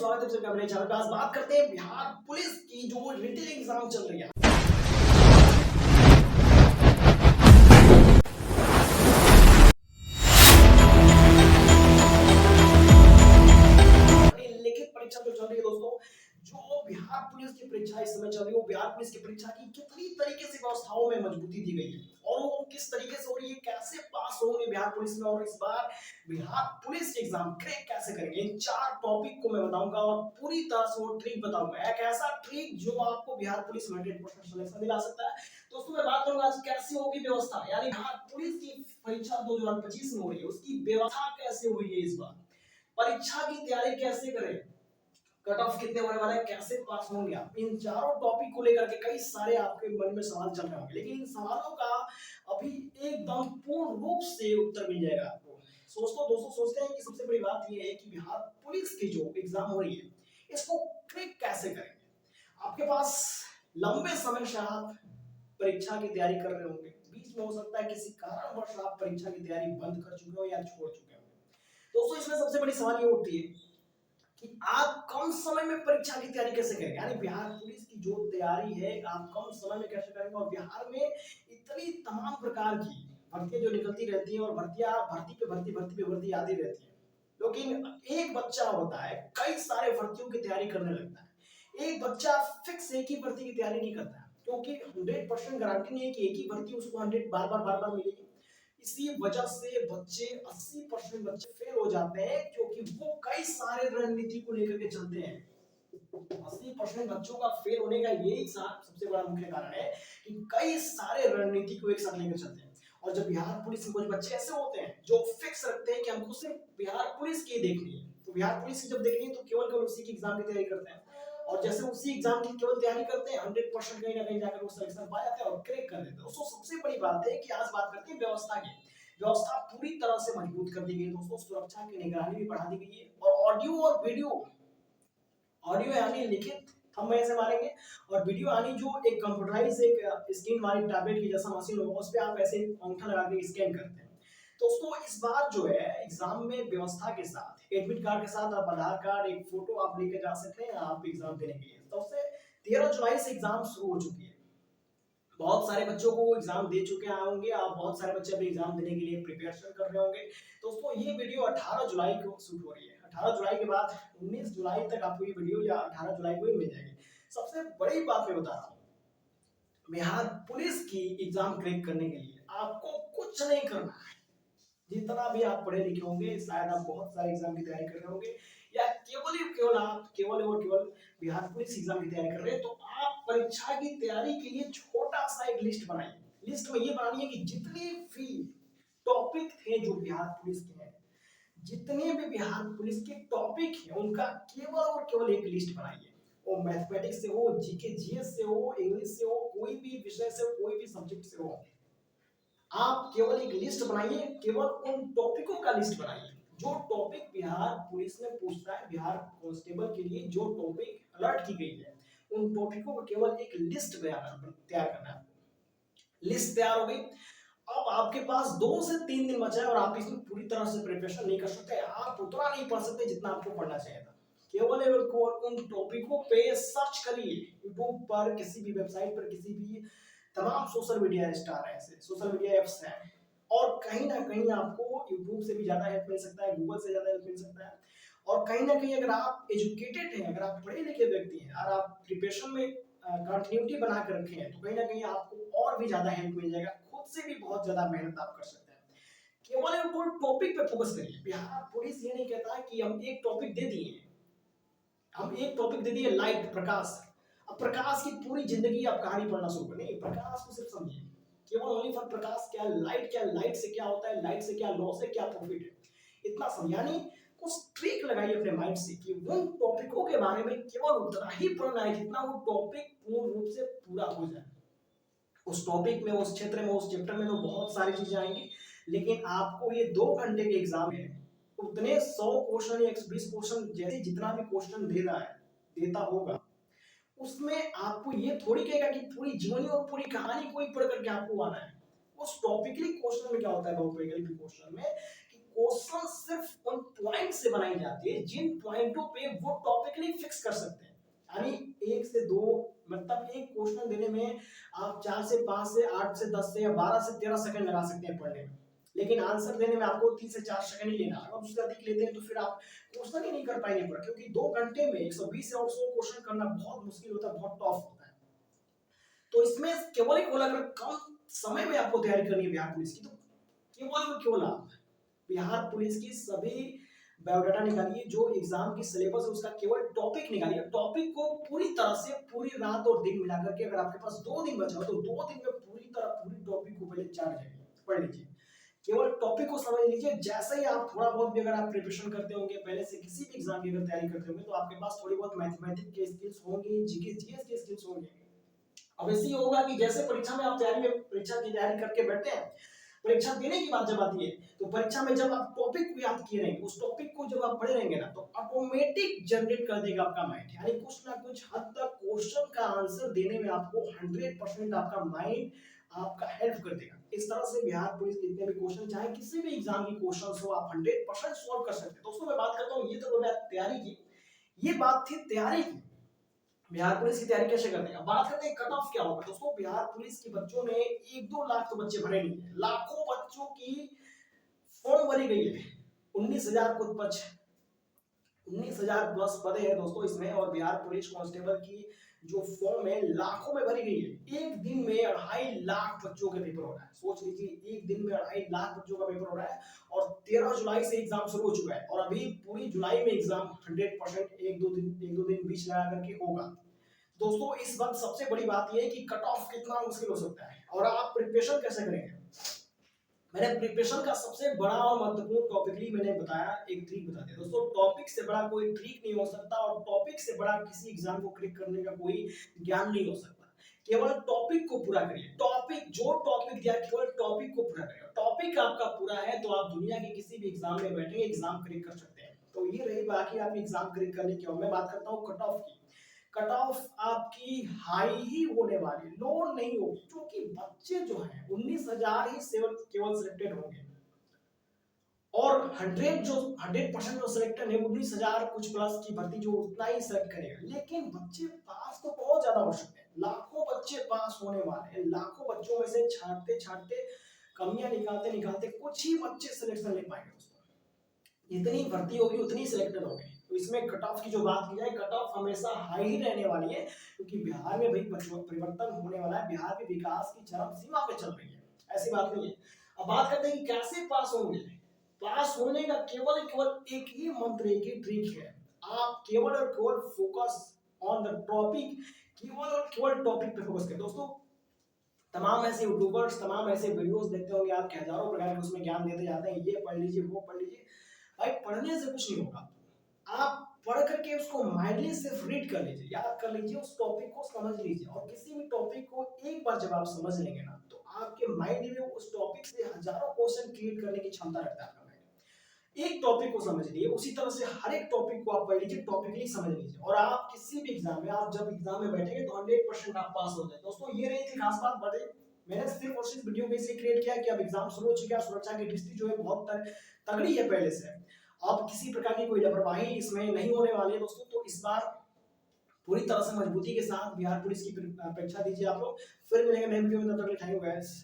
स्वागत है सबका मेरे चैनल पे। आज बात करते हैं बिहार पुलिस की जो रिटेन एग्जाम चल रही है। लिखित परीक्षा जो चल रही है दोस्तों, जो बिहार पुलिस की परीक्षा इस समय चल रही है, वो बिहार पुलिस की परीक्षा की कितनी तरीके से व्यवस्थाओं में मजबूती दी गई है और वो किस तरीके से हो रही है, कैसे पास होंगे बिहार पुलिस में, और इस बार बिहार पुलिस के एग्जाम क्रैक कैसे करेंगे, इन 4 टॉपिक को मैं बताऊंगा और पूरी तरह से वो ट्रिक बताऊंगा। एक ऐसा ट्रिक जो आपको बिहार पुलिस में 100% सिलेक्शन दिला सकता है। दोस्तों मैं बात करूंगा आज कैसे होगी व्यवस्था, यानी बिहार पुलिस की परीक्षा 2025 में हो रही है, उसकी व्यवस्था कैसे हुई है, इस बार परीक्षा की तैयारी कैसे करें, कट ऑफ कितने होने वाला है, कैसे पास होंगे आप, इन चारों टॉपिक को लेकर के कई सारे आपके मन में सवाल चल रहे होंगे, लेकिन इन सवालों का अभी एकदम पूर्ण रूप से उत्तर मिल जाएगा आपको। दोस्तों सोचते हैं कि सबसे बड़ी बात यह है कि बिहार पुलिस की जो एग्जाम हो रही है, इसको क्रैक कैसे करेंगे। आपके पास लंबे समय से आप परीक्षा की तैयारी कर रहे होंगे, बीच में हो सकता है किसी कारणवश आप परीक्षा की तैयारी बंद कर चुके हो या छोड़ चुके हो। दोस्तों इसमें सबसे बड़ी सवाल ये उठती है कि आप कम समय में परीक्षा की तैयारी कैसे करेंगे, यानी बिहार पुलिस की जो तैयारी है आप कम समय में कैसे करेंगे। और बिहार में इतनी तमाम प्रकार की भर्तियां जो निकलती रहती हैं और भर्तियां भर्ती आती रहती है, लेकिन एक बच्चा होता है कई सारे भर्तियों की तैयारी करने लगता है। एक बच्चा फिक्स एक ही भर्ती की तैयारी नहीं करता है, क्योंकि 100% गारंटी नहीं है कि एक ही भर्ती उसको 100 बार बार मिलेगी। इसी वजह से बच्चे 80% बच्चे फेल हो जाते हैं, क्योंकि वो कई सारे रणनीति को लेकर के चलते हैं। 80% बच्चों का फेल होने का यही सबसे बड़ा मुख्य कारण है कि कई सारे रणनीति को एक साथ लेकर चलते हैं। और जब बिहार पुलिस में कुछ बच्चे ऐसे होते हैं जो फिक्स रखते हैं कि हमको सिर्फ बिहार पुलिस की देखनी है, तो बिहार पुलिस की जब देखनी है तो केवल उसी की एग्जाम की तैयारी करते हैं, और जैसे उसी एग्जाम की केवल तैयारी करते हैं 100% कहीं ना कहीं जाकर वो सिलेक्शन पा जाते हैं और क्रैक कर देते हैं। दोस्तों सबसे बड़ी बात है कि आज बात करते हैं व्यवस्था की। व्यवस्था पूरी तरह से मजबूत कर दी गई है दोस्तों, सुरक्षा की निगरानी भी बढ़ा दी गई है, और ऑडियो और वीडियो, ऑडियो यानी लिखित हम ऐसे मारेंगे, और वीडियो यानी जो एक कंप्यूटराइज एक स्क्रीन वाली टैबलेट की जैसा मशीन होगा उस पे आप ऐसे अंगूठा लगा के स्कैन करते हैं। दोस्तों इस बार जो है एग्जाम में व्यवस्था के साथ एडमिट कार्ड के साथ आप आधार कार्ड एक फोटो आप लेके जा सकते हैं आप एग्जाम देने के लिए। तो उससे 13 जुलाई से एग्जाम शुरू हो चुकी है, बहुत सारे बच्चों को एग्जाम दे चुके होंगे, आप बहुत सारे बच्चे अभी एग्जाम देने के लिए प्रिपरेशन कर रहे होंगे। दोस्तों ये वीडियो 18 जुलाई को शूट हो रही है, 18 जुलाई के बाद 19 जुलाई तक आपको ये वीडियो या 18 जुलाई को ही मिल जाएगी। सबसे बड़ी बात मैं बता रहा हूँ, बिहार पुलिस की एग्जाम क्रैक करने के लिए आपको कुछ नहीं करना है। जितना भी आप पढ़े लिखे होंगे, शायद आप बहुत सारे एग्जाम की तैयारी कर रहे होंगे, या केवल और केवल बिहार पुलिस एग्जाम की तैयारी कर रहे हैं, तो आप परीक्षा की तैयारी के लिए छोटा सा एक लिस्ट बनाइए। लिस्ट में ये बनाइए कि जितने भी टॉपिक थे जो बिहार पुलिस के हैं, जितने भी बिहार पुलिस के टॉपिक हैं उनका केवल और केवल एक लिस्ट बनाइए। वो मैथमेटिक्स से हो, जीके जीएस से हो, इंग्लिश से हो, कोई भी विषय से हो, कोई भी सब्जेक्ट से हो, आप केवल एक लिस्ट बनाइए, केवल उन टॉपिकों का लिस्ट बनाइए जो टॉपिक बिहार पुलिस में पूछता है। बिहार कांस्टेबल के लिए जो टॉपिक अलर्ट की गई है, उन टॉपिकों का केवल एक लिस्ट तैयार करना है। लिस्ट तैयार हो गई, अब आपके पास 2 से 3 दिन बचा है और आप इसमें पूरी तरह से प्रिपरेशन नहीं कर सकते, आप उतना नहीं पढ़ सकते जितना आपको पढ़ना चाहिए था। केवल उन टॉपिकों पे सर्च करिए, यूट्यूब पर, किसी भी वेबसाइट पर, किसी भी तमाम सोशल मीडिया स्टार है, ऐसे सोशल मीडिया एप्स हैं, और कहीं ना कहीं आपको यूट्यूब से भी ज्यादा हेल्प मिल सकता है, गूगल से ज्यादा हेल्प मिल सकता है। और कहीं ना कहीं अगर आप एजुकेटेड हैं, अगर आप पढ़े लिखे व्यक्ति हैं और आप प्रिपरेशन में कंटिन्यूटी बना कर रखे हैं, तो कहीं ना कहीं आपको और भी ज्यादा हेल्प मिल जाएगा, खुद से भी बहुत ज्यादा मेहनत आप कर सकते हैं। केवल टॉपिक पे फोकस करिए। बिहार पुलिस ये नहीं कहता कि हम एक टॉपिक दे दिए, हम एक टॉपिक दे दिए लाइट प्रकाश, अब प्रकाश की पूरी जिंदगी आप कहानी पढ़ना शुरू करें, नहीं, प्रकाश को सिर्फ समझिए, केवल ओनली फॉर प्रकाश क्या लाइट से क्या होता है, लाइट से क्या लॉस है, क्या प्रॉफिट है, इतना समझानी। कुछ ट्रिक लगाइए अपने माइंड से कि उन टॉपिकों के बारे में केवल उतना ही पढ़ना है जितना वो टॉपिक पूर्ण रूप से पूरा हो जाए। उस टॉपिक में, उस क्षेत्र में, उस चैप्टर में तो बहुत सारी चीजें आएंगी, लेकिन आपको ये 2 घंटे के एग्जाम है, उतने 100 क्वेश्चन या 120 क्वेश्चन जैसे जितना भी क्वेश्चन दे रहा है, देता होगा, उसमें आपको ये थोड़ी कहेगा कि पूरी जीवनी और पूरी कहानी को ही पढ़ करके आपको आना है। उस टॉपिकली क्वेश्चन में क्या होता है, क्वेश्चन में कि क्वेश्चन सिर्फ उन पॉइंट से बनाई जाती है जिन पॉइंटों पे वो टॉपिकली फिक्स कर सकते हैं। यानी 1 से 2, मतलब एक क्वेश्चन देने में आप 4 से 5 से 8 से 10 से या 12 से 13 सेकंड लगा सकते हैं पढ़ने में, लेकिन आंसर देने में आपको 3 से 4 सेकंड ही लेना है। और उससे अधिक लेते हैं तो फिर आप क्वेश्चन ही नहीं कर पाएंगे पर, क्योंकि 2 घंटे में 120 से 100 क्वेश्चन करना बहुत मुश्किल होता है, बहुत टफ होता है। तो इसमें केवल एक अगर कम समय में आपको तैयारी करनी है बिहार पुलिस की, तो केवल आप बिहार पुलिस की सभी बायोडाटा निकालिए, जो एग्जाम की सिलेबस है उसका केवल टॉपिक निकालिए। टॉपिक को पूरी तरह से पूरी रात और दिन मिला करके, अगर आपके पास 2 दिन बचा हो तो 2 दिन में पूरी टॉपिक को पहले 4 जगह पढ़ लीजिए। केवल टॉपिक को समझ लीजिए। जैसे ही आप थोड़ा बहुत भी अगर आप प्रिपरेशन करते होंगे पहले से, किसी भी एग्जाम की अगर तैयारी करते होंगे, तो आपके पास थोड़ी बहुत मैथमेटिक्स के स्किल्स होंगे, जीके जीएस के स्किल्स होंगे। अब ऐसे ही होगा कि जैसे परीक्षा में आप परीक्षा की तैयारी करके बैठते हैं, परीक्षा देने की बात जब आती है, तो परीक्षा में जब आप टॉपिक को याद किए रहेंगे, उस टॉपिक को जब आप पढ़े रहेंगे ना, तो ऑटोमेटिक जनरेट कर देगा आपका माइंड। यानी कुछ ना कुछ हद तक क्वेश्चन का आंसर देने में आपको 100% आपका माइंड आपका हेल्प कर देगा। इस तरह से बिहार पुलिस के जितने भी क्वेश्चन, चाहे किसी भी एग्जाम की क्वेश्चन हो, आप 100% सॉल्व कर सकते हैं। दोस्तों मैं बात करता हूँ, ये तो मैं तैयारी की, ये बात थी तैयारी की, बिहार पुलिस की तैयारी कैसे करते हैं। अब बात करते हैं कट ऑफ क्या होगा। दोस्तों बिहार पुलिस के बच्चों ने 1-2 लाख तो बच्चे भरे नहीं है, लाखों बच्चों की फॉर्म भरी गई है। 19,000 कुछ 19,000 प्लस पदे हैं दोस्तों इसमें, और बिहार पुलिस कांस्टेबल की जो फॉर्म है लाखों में भरी गई है। एक दिन में 2.5 लाख बच्चों के पेपर हो रहा है। सोच लीजिए एक दिन में 2.5 लाख बच्चों का पेपर हो रहा है, और 13 जुलाई से एग्जाम शुरू हो चुका है, और अभी पूरी जुलाई में एग्जाम 100% एक दो दिन बीच लगा करके होगा। दोस्तों इस वक्त सबसे बड़ी बात यह है कि कट ऑफ कितना मुश्किल हो सकता है, और आप प्रिपरेशन कैसे करेंगे। मैंने प्रिपरेशन का सबसे बड़ा और महत्वपूर्ण टॉपिकली मैंने बताया, एक ट्रिक बता दिया। दोस्तों टॉपिक से बड़ा कोई ट्रिक नहीं हो सकता, और टॉपिक से बड़ा किसी एग्जाम को क्लिक करने का कोई ज्ञान नहीं हो सकता। केवल टॉपिक को पूरा करिए। टॉपिक जो टॉपिक दिया, केवल टॉपिक को पूरा करिए। टॉपिक आपका पूरा है तो आप दुनिया के किसी भी एग्जाम में बैठेंगे, एग्जाम क्लिक कर सकते हैं। तो ये रही बाकी आपकी एग्जाम क्लिक करने की। और मैं बात करता हूँ कट ऑफ की। कट ऑफ आपकी हाई ही होने वाली, लो नहीं होगी, क्योंकि बच्चे जो हैं 19,000 ही केवल सिलेक्टेड होंगे, और 100% जो सिलेक्टेड है 19,000 कुछ प्लस की भर्ती जो उतना ही सेलेक्ट करेगा। लेकिन बच्चे पास तो बहुत ज्यादा हो सकते हैं, लाखों बच्चे पास होने वाले हैं। लाखों बच्चों में से छांटते कमियां निकालते कुछ ही बच्चे सिलेक्शन ले पाएंगे। जितनी भर्ती होगी उतनी सिलेक्टेड होगी। तो इसमें कट ऑफ की जो बात की जाए, कट ऑफ हमेशा हाई ही रहने वाली है, क्योंकि बिहार में भाई परिवर्तन होने वाला है। बिहार के विकास की चरम सीमा पे चल रही है, ऐसी बात नहीं है। अब बात करते हैं कि कैसे पास होंगे। पास होने का केवल एक ही मंत्र, एक ही ट्रिक है। आप केवल और केवल फोकस ऑन द टॉपिक, केवल और केवल टॉपिक पे फोकस करें। दोस्तों तमाम ऐसे यूट्यूबर्स, तमाम ऐसे वीडियोस देखते होंगे आप, हजारों प्रकार के उसमें ज्ञान देते जाते हैं, ये पढ़ लीजिए वो पढ़ लीजिए। भाई पढ़ने से कुछ नहीं होगा, आप पढ़ करके उसको माइंडली सिर्फ रीड कर लीजिए, याद कर लीजिए, उस टॉपिक को समझ लीजिए। और किसी भी टॉपिक को एक बार जब आप समझ लेंगे ना, तो आपके माइंड में उस टॉपिक से हजारों क्वेश्चन क्रिएट करने की क्षमता रखता है आपका माइंड। एक टॉपिक को समझ लिए, उसी तरह से हर एक टॉपिक को आप पढ़ लीजिए, टॉपिकली समझ लीजिए, और आप किसी भी एग्जाम में, आप जब एग्जाम में बैठेंगे तो 100% आप पास हो जाए। दोस्तों ये रही थी खास बात। बड़े मैंने सिर्फ और सिर्फ वीडियो को इसलिए क्रिएट किया कि अब एग्जाम शुरू हो चुका है, सुरक्षा की दृष्टि जो है बहुत तगड़ी है पहले से। अब किसी प्रकार की कोई लापरवाही इसमें नहीं होने वाली है दोस्तों। तो इस बार पूरी तरह से मजबूती के साथ बिहार पुलिस की परीक्षा दीजिए आप लोग। फिर मिलेंगे नए वीडियो में, तब तक के लिए थैंक यू गाइस।